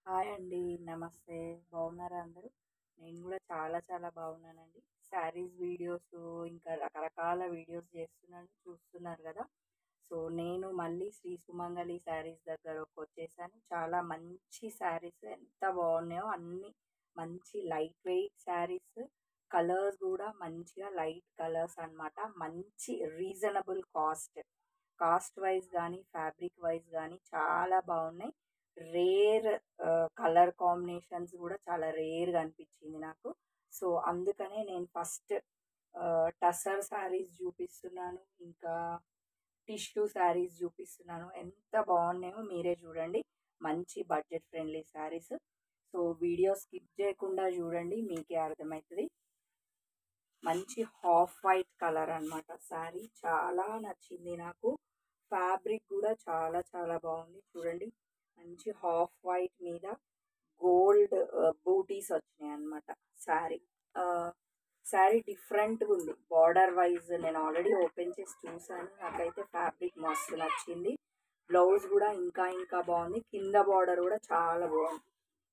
Hi అండి. నమస్తే. బాగున్నారా అందరూ? నేను గూడా చాలా చాలా బాగున్నానండి. శారీస్ వీడియోస్ ఇంకా రకరకాల వీడియోస్ చేస్తున్నాను. చూస్తున్నారు గదా! సో, నేను మళ్ళీ శ్రీ సుమంగళి శారీస్ దగ్గరకొచ్చేసాను. చాలా మంచి శారీస్ ఎంత బాగున్నాయో అన్నీ మంచి లైట్ వెయిట్ శారీస్. కలర్స్ గూడా మంచిగా లైట్ కలర్స్ అన్నమాట. మంచి రీజనబుల్ కాస్ట్. కాస్ట్ వైస్ గానీ, ఫ్యాబ్రిక్ వైస్ గానీ చాలా బాగున్నాయి. రేర్ కలర్ కాంబినేషన్స్ గూడా చాలా రేర్‌గా అనిపించింది నాకు. సో, అందుకనే నేను ఫస్ట్ టసర్ శారీస్ జూపిస్తున్నాను. ఇంకా టిష్యూ శారీస్ జూపిస్తున్నాను. ఎంత బాగున్నాయో మీరే జూడండి. మంచి budget friendly saris. So, video skip జేయకుండా జూడండి. మీకే అర్థమైతది. మంచి హాఫ్ వైట్ కలర్ అన్నమాట శారీ. చాలా నచ్చింది నాకు. ఫ్యాబ్రిక్ గూడా చాలా చాలా బాగుంది. చూడండి. మంచి హాఫ్ వైట్ మీద గోల్డ్ బూటీస్ వచ్చినాయన్నమాట శారీ. శారీ డిఫరెంట్‌గా ఉంది. బార్డర్ వైజ్ నేను ఆల్రెడీ ఓపెన్ చేసి చూసాను. నాకైతే ఫ్యాబ్రిక్ మస్తు నచ్చింది. బ్లౌజ్ గూడా ఇంకా ఇంకా బాగుంది. కింద బార్డర్ గూడా చాలా బాగుంది.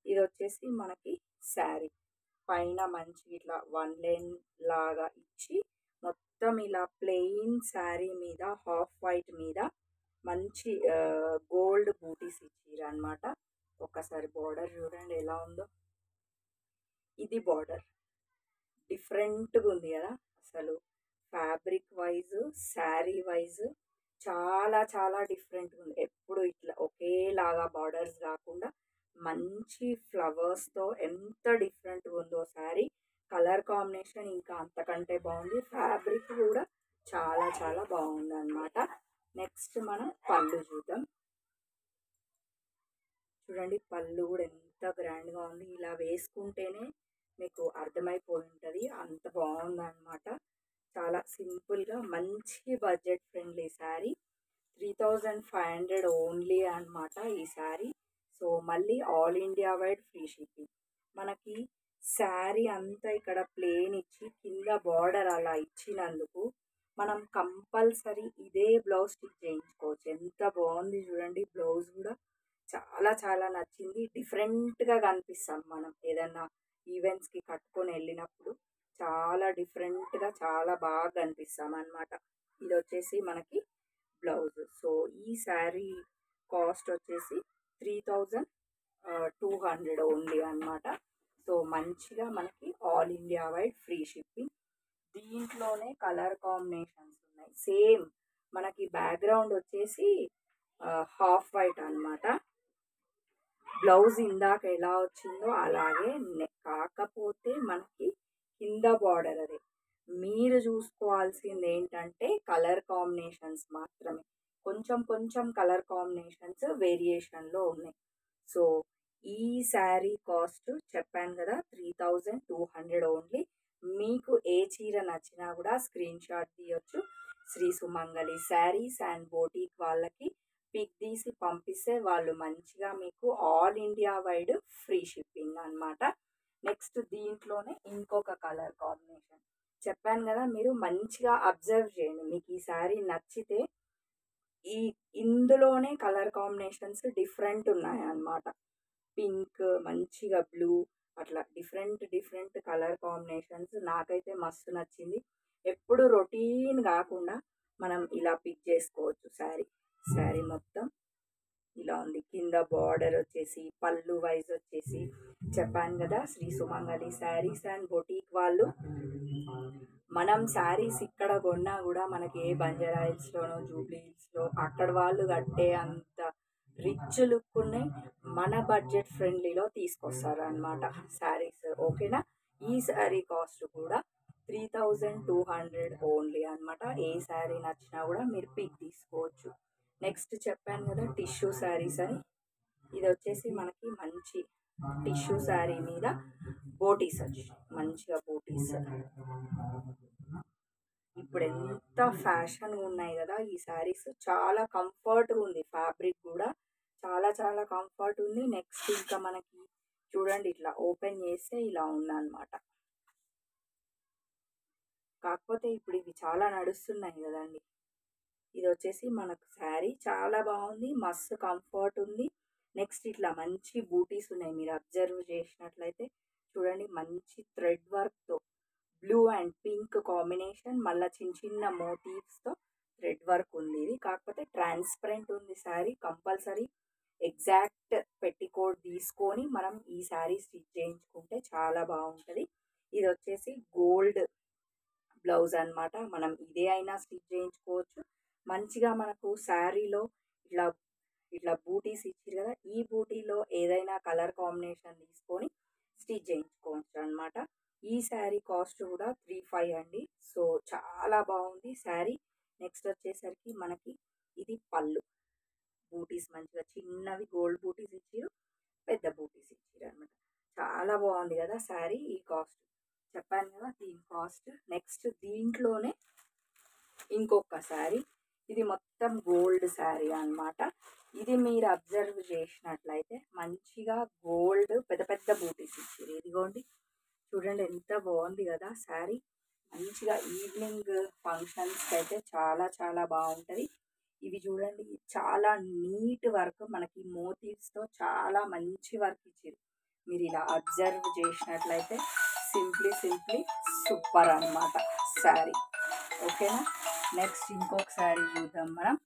ఇదొచ్చేసి మనకి శారీ. పైన మంచి ఇట్లా వన్ లైన్ లాగా ఇచ్చి మొత్తం ఇలా ప్లెయిన్ శారీ మీద హాఫ్ వైట్ మీద మంచి గోల్డ్ బూటీస్ ఇచ్చిరనమాట. ఒక్కసారి బార్డర్ చూడండి ఎలా ఉందో. ఇది బార్డర్ డిఫరెంట్గా ఉంది కదా అసలు. ఫ్యాబ్రిక్ వైజ్ శారీ వైజ్ చాలా చాలా డిఫరెంట్గా ఉంది. ఎప్పుడు ఇట్లా ఒకేలాగా బార్డర్స్ కాకుండా మంచి ఫ్లవర్స్తో ఎంత డిఫరెంట్గా ఉందో శారీ. కలర్ కాంబినేషన్ ఇంకా అంతకంటే బాగుంది. ఫ్యాబ్రిక్ కూడా చాలా చాలా బాగుంది అనమాట. నెక్స్ట్ మనం పళ్ళు చూద్దాం. చూడండి పళ్ళు కూడా ఎంత గ్రాండ్గా ఉంది. ఇలా వేసుకుంటేనే మీకు అర్థమైపోయి ఉంటుంది. అంత బాగుందన్నమాట. చాలా సింపుల్గా మంచి బడ్జెట్ ఫ్రెండ్లీ శారీ. 3500 ఓన్లీ అన్నమాట ఈ శారీ. సో మళ్ళీ all India wide free shipping. మనకి శారీ అంతా ఇక్కడ ప్లేన్ ఇచ్చి కింద బార్డర్ అలా ఇచ్చినందుకు మనం కంపల్సరీ ఇదే బ్లౌజ్ స్టిచ్ చేయించుకోవచ్చు. ఎంత బాగుంది చూడండి. బ్లౌజ్ కూడా చాలా చాలా నచ్చింది. డిఫరెంట్గా కనిపిస్తాం మనం ఏదన్నా ఈవెంట్స్కి కట్టుకొని వెళ్ళినప్పుడు. చాలా డిఫరెంట్గా చాలా బాగా కనిపిస్తాం అన్నమాట. ఇది వచ్చేసి మనకి బ్లౌజ్. సో ఈ శారీ కాస్ట్ వచ్చేసి 3200 ఓన్లీ అన్నమాట. సో మంచిగా మనకి all India wide free shipping. దీంట్లోనే కలర్ కాంబినేషన్స్ ఉన్నాయి. సేమ్ మనకి బ్యాక్గ్రౌండ్ వచ్చేసి హాఫ్ వైట్ అన్నమాట. బ్లౌజ్ ఇందాక ఎలా వచ్చిందో అలాగే కాకపోతే మనకి కింద బార్డర్ అదే. మీరు చూసుకోవాల్సింది ఏంటంటే కలర్ కాంబినేషన్స్ మాత్రమే. కొంచెం కొంచెం కలర్ కాంబినేషన్స్ వేరియేషన్లో ఉన్నాయి. సో ఈ శారీ కాస్ట్ చెప్పాను కదా 3200 ఓన్లీ. మీకు ఏ చీర నచ్చినా కూడా స్క్రీన్ షాట్ తీయొచ్చు. శ్రీ సుమంగళి శారీస్ అండ్ బోటిక్ వాళ్ళకి పిక్ తీసి పంపిస్తే వాళ్ళు మంచిగా మీకు all India wide free shipping అన్నమాట. నెక్స్ట్ దీంట్లోనే ఇంకొక కలర్ కాంబినేషన్ చెప్పాను కదా. మీరు మంచిగా అబ్జర్వ్ చేయండి. మీకు ఈ శారీ నచ్చితే ఈ ఇందులోనే కలర్ కాంబినేషన్స్ డిఫరెంట్ ఉన్నాయి అన్నమాట. పింక్ మంచిగా బ్లూ అట్లా డిఫరెంట్ డిఫరెంట్ కలర్ కాంబినేషన్స్ నాకైతే మస్తు నచ్చింది. ఎప్పుడు రొటీన్ కాకుండా మనం ఇలా పిక్ చేసుకోవచ్చు. శారీ మొత్తం ఇలా ఉంది. కింద బార్డర్ వచ్చేసి పళ్ళు వైజ్ వచ్చేసి చెప్పాను కదా శ్రీ సుమంగళి శారీస్ అండ్ బొటీక్ వాళ్ళు. మనం శారీస్ ఇక్కడ కొన్నా కూడా మనకి ఏ బంజారా హిల్స్లోనో జూబ్లీ హిల్స్లో అక్కడ వాళ్ళు కట్టే అంత రిచ్ లుక్ ఉన్నాయి. మన బడ్జెట్ ఫ్రెండ్లీలో తీసుకొస్తారు అనమాట శారీస్. ఓకేనా. ఈ శారీ కాస్ట్ కూడా 3200 ఓన్లీ అనమాట. ఏ శారీ నచ్చినా కూడా మీరు పిక్ తీసుకోవచ్చు. నెక్స్ట్ చెప్పాను కదా టిష్యూ శారీస్ అని. ఇది వచ్చేసి మనకి మంచి టిష్యూ శారీ మీద బోటీస్ వచ్చి మంచిగా బోటీస్. ఇప్పుడు ఎంత ఫ్యాషన్గా ఉన్నాయి కదా ఈ శారీస్. చాలా కంఫర్ట్గా ఉంది. ఫ్యాబ్రిక్ కూడా చాలా చాలా కంఫర్ట్ ఉంది. నెక్స్ట్ ఇంకా మనకి చూడండి ఇట్లా ఓపెన్ చేస్తే ఇలా ఉందన్నమాట. కాకపోతే ఇప్పుడు ఇవి చాలా నడుస్తున్నాయి కదండి. ఇది వచ్చేసి మనకు శారీ చాలా బాగుంది. మస్తు కంఫర్ట్ ఉంది. నెక్స్ట్ ఇట్లా మంచి బూటీస్ ఉన్నాయి, మీరు అబ్జర్వ్ చేసినట్లయితే చూడండి, మంచి థ్రెడ్ వర్క్తో బ్లూ అండ్ పింక్ కాంబినేషన్, మళ్ళీ చిన్న చిన్న మోటివ్స్తో థ్రెడ్ వర్క్ ఉంది. ఇది కాకపోతే ట్రాన్స్పరెంట్ ఉంది శారీ. కంపల్సరీ ఎగ్జాక్ట్ పెట్టికోట్ తీసుకొని మనం ఈ శారీ స్టిచ్ చేయించుకుంటే చాలా బాగుంటుంది. ఇది వచ్చేసి గోల్డ్ బ్లౌజ్ అనమాట. మనం ఇదే అయినా స్టిచ్ చేయించుకోవచ్చు. మంచిగా మనకు శారీలో ఇట్లా ఇట్లా బూటీస్ ఇచ్చారు కదా, ఈ బూటీలో ఏదైనా కలర్ కాంబినేషన్ తీసుకొని స్టిచ్ చేయించుకోవచ్చు అనమాట. ఈ శారీ కాస్ట్ కూడా 35 అండి. సో చాలా బాగుంది శారీ. నెక్స్ట్ వచ్చేసరికి మనకి ఇది పళ్ళు. బూటీస్ మంచిగా చిన్నవి గోల్డ్ బూటీస్ ఇచ్చారు, పెద్ద బూటీస్ ఇచ్చారు అనమాట. చాలా బాగుంది కదా శారీ. ఈ కాస్ట్ చెప్పాను కదా, దీని కాస్ట్. నెక్స్ట్ దీంట్లోనే ఇంకొక శారీ, ఇది మొత్తం గోల్డ్ శారీ అనమాట. ఇది మీరు అబ్జర్వ్ చేసినట్లయితే మంచిగా గోల్డ్ పెద్ద పెద్ద బూటీస్ ఇచ్చారు. ఇదిగోండి చూడండి ఎంత బాగుంది కదా శారీ. మంచిగా ఈవినింగ్ ఫంక్షన్స్కి అయితే చాలా చాలా బాగుంటుంది. ఇవి చూడండి చాలా నీట్ వర్క్, మనకి మోటివ్స్తో చాలా మంచి వర్క్ ఇచ్చారు. మీరు ఇలా అబ్జర్వ్ చేసినట్లయితే సింప్లీ సూపర్ అన్నమాట శారీ. ఓకేనా. నెక్స్ట్ ఇంకొక శారీ చూద్దాం మనం.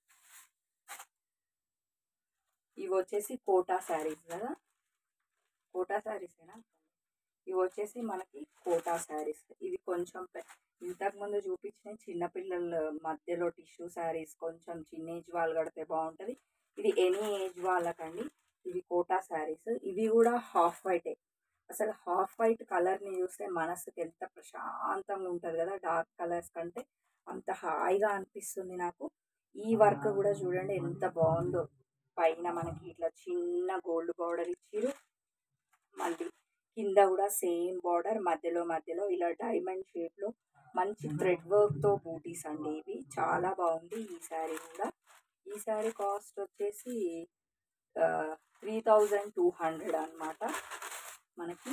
ఇవి వచ్చేసి కోటా శారీస్ కదా, కోటా శారీసేనా. ఇవి వచ్చేసి మనకి కోటా శారీస్. ఇవి కొంచెం ఇంతకుముందు చూపించిన చిన్నపిల్లల మధ్యలో టిష్యూ శారీస్, కొంచెం చిన్న ఏజ్ వాళ్ళు కడితే బాగుంటుంది. ఇది ఎనీ ఏజ్ వాళ్ళకండి. ఇవి కోటా శారీస్. ఇవి కూడా హాఫ్ వైటే. అసలు హాఫ్ వైట్ కలర్ని చూస్తే మనసుకి ఎంత ప్రశాంతంగా ఉంటుంది కదా, డార్క్ కలర్స్ కంటే అంత హాయిగా అనిపిస్తుంది నాకు. ఈ వర్క్ కూడా చూడండి ఎంత బాగుందో. పైన మనకి ఇట్లా చిన్న గోల్డ్ బార్డర్ ఇచ్చిరు, మళ్ళీ కింద కూడా సేమ్ బార్డర్, మధ్యలో ఇలా డైమండ్ షేప్లో మంచి థ్రెడ్ వర్క్తో బూటీస్ అండి. ఇవి చాలా బాగుంది ఈ శారీ కూడా. ఈ శారీ కాస్ట్ వచ్చేసి 3200 అనమాట. మనకి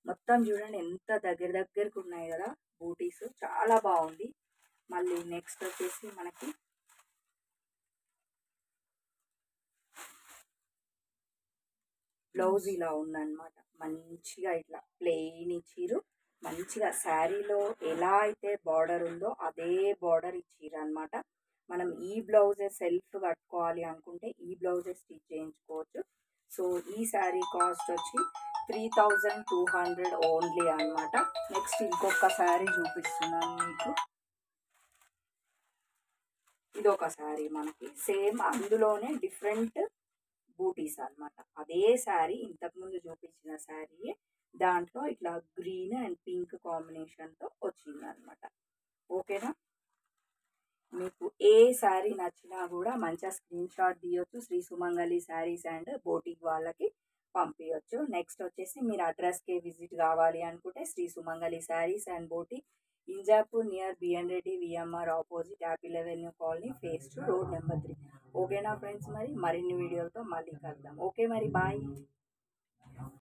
మొత్తం చూడండి ఎంత దగ్గరకు ఉన్నాయి కదా బూటీస్, చాలా బాగుంది. మళ్ళీ నెక్స్ట్ వచ్చేసి మనకి బ్లౌజ్ ఇలా ఉందన్నమాట. మంచిగా ఇట్లా ప్లెయిన్ ఇచ్చిరు. మంచిగా శారీలో ఎలా అయితే బార్డర్ ఉందో అదే బార్డర్ ఇచ్చిరు అనమాట. మనం ఈ బ్లౌజే సెల్ఫ్ కట్టుకోవాలి అనుకుంటే ఈ బ్లౌజే స్టిచ్ చేయించుకోవచ్చు. సో ఈ శారీ కాస్ట్ వచ్చి 3200 ఓన్లీ అనమాట. నెక్స్ట్ ఇంకొక శారీ చూపిస్తున్నాను మీకు. ఇదొక శారీ మనకి సేమ్ అందులోనే డిఫరెంట్ బూటీస్ అనమాట. అదే శారీ ఇంతకుముందు చూపించిన శారీ, దాంట్లో ఇట్లా గ్రీన్ అండ్ పింక్ కాంబినేషన్తో వచ్చిందనమాట. ఓకేనా. మీకు ఏ శారీ నచ్చినా కూడా మంచిగా స్క్రీన్ షాట్ తీయొచ్చు, శ్రీ సుమంగళి శారీస్ అండ్ బోటిక్ వాళ్ళకి పంపించవచ్చు. నెక్స్ట్ వచ్చేసి మీరు అడ్రస్కి విజిట్ కావాలి అనుకుంటే Shri Sumangali sarees and boutique, Injapur near BN Reddy VMR opposite Apple avenue colony, phase 2, road number 3. ఓకేనా ఫ్రెండ్స్, మరిన్ని వీడియోలతో మళ్ళీ కలుద్దాం. ఓకే మరి, బాయ్.